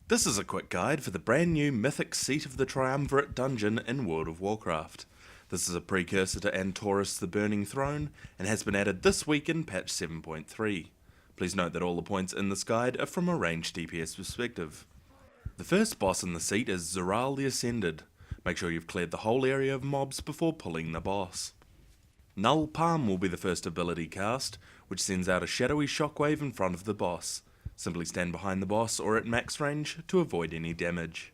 This is a quick guide for the brand new Mythic Seat of the Triumvirate dungeon in World of Warcraft. This is a precursor to Antorus the Burning Throne and has been added this week in patch 7.3. Please note that all the points in this guide are from a ranged DPS perspective. The first boss in the seat is Zoral the Ascended. Make sure you've cleared the whole area of mobs before pulling the boss. Null Palm will be the first ability cast, which sends out a shadowy shockwave in front of the boss. Simply stand behind the boss or at max range to avoid any damage.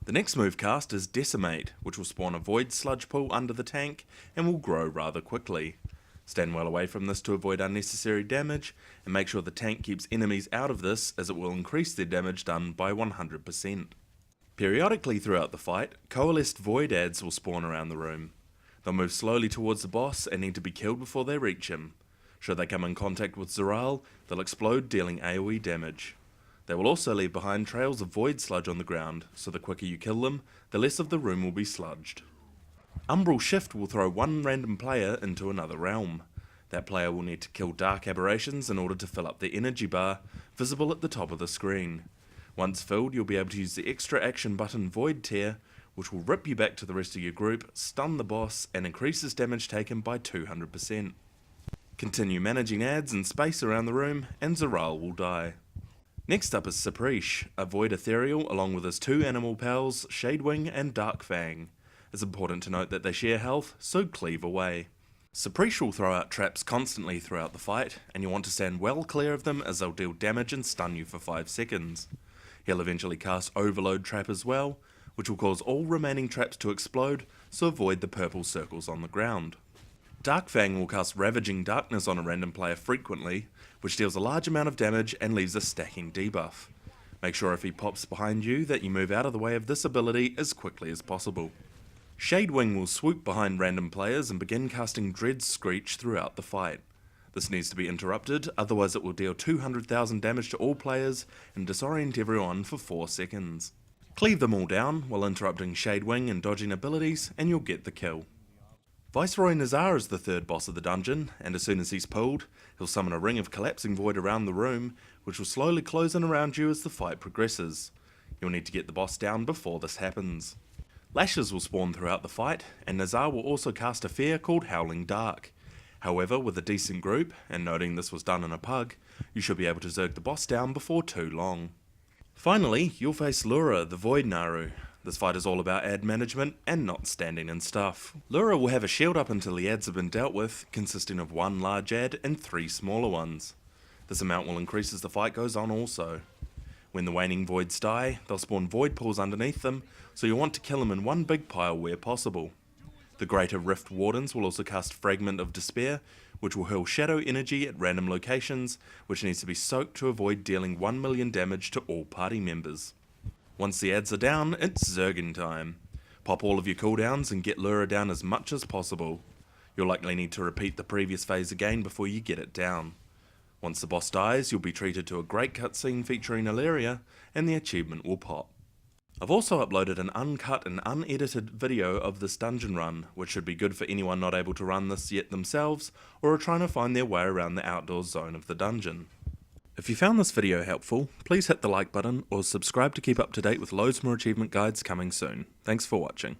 The next move cast is Decimate, which will spawn a void sludge pool under the tank and will grow rather quickly. Stand well away from this to avoid unnecessary damage, and make sure the tank keeps enemies out of this as it will increase their damage done by 100%. Periodically throughout the fight, Coalesced Void adds will spawn around the room. They'll move slowly towards the boss and need to be killed before they reach him. Should they come in contact with Zoral, they'll explode, dealing AoE damage. They will also leave behind trails of void sludge on the ground, so the quicker you kill them, the less of the room will be sludged. Umbral Shift will throw one random player into another realm. That player will need to kill dark aberrations in order to fill up the energy bar, visible at the top of the screen. Once filled, you'll be able to use the extra action button Void Tear, which will rip you back to the rest of your group, stun the boss, and increases damage taken by 200%. Continue managing adds and space around the room, and Zoral will die. Next up is Saprish, a void ethereal along with his two animal pals, Shadewing and Darkfang. It's important to note that they share health, so cleave away. Saprish will throw out traps constantly throughout the fight, and you'll want to stand well clear of them as they'll deal damage and stun you for 5 seconds. He'll eventually cast Overload Trap as well, which will cause all remaining traps to explode, so avoid the purple circles on the ground. Darkfang will cast Ravaging Darkness on a random player frequently, which deals a large amount of damage and leaves a stacking debuff. Make sure if he pops behind you that you move out of the way of this ability as quickly as possible. Shadewing will swoop behind random players and begin casting Dread Screech throughout the fight. This needs to be interrupted, otherwise it will deal 200,000 damage to all players and disorient everyone for 4 seconds. Cleave them all down while interrupting Shadewing and dodging abilities, and you'll get the kill. Viceroy Nazar is the third boss of the dungeon, and as soon as he's pulled, he'll summon a ring of collapsing void around the room, which will slowly close in around you as the fight progresses. You'll need to get the boss down before this happens. Lashes will spawn throughout the fight, and Nazar will also cast a fear called Howling Dark. However, with a decent group, and noting this was done in a pug, you should be able to zerg the boss down before too long. Finally, you'll face Lura, the Void Naru. This fight is all about ad management and not standing in stuff. Lura will have a shield up until the ads have been dealt with, consisting of 1 large ad and 3 smaller ones. This amount will increase as the fight goes on also. When the waning voids die, they'll spawn void pools underneath them, so you'll want to kill them in one big pile where possible. The Greater Rift Wardens will also cast Fragment of Despair, which will hurl shadow energy at random locations, which needs to be soaked to avoid dealing 1 million damage to all party members. Once the ads are down, it's Zergin time. Pop all of your cooldowns and get Lura down as much as possible. You'll likely need to repeat the previous phase again before you get it down. Once the boss dies, you'll be treated to a great cutscene featuring Ilaria, and the achievement will pop. I've also uploaded an uncut and unedited video of this dungeon run, which should be good for anyone not able to run this yet themselves, or are trying to find their way around the outdoor zone of the dungeon. If you found this video helpful, please hit the like button or subscribe to keep up to date with loads more achievement guides coming soon. Thanks for watching.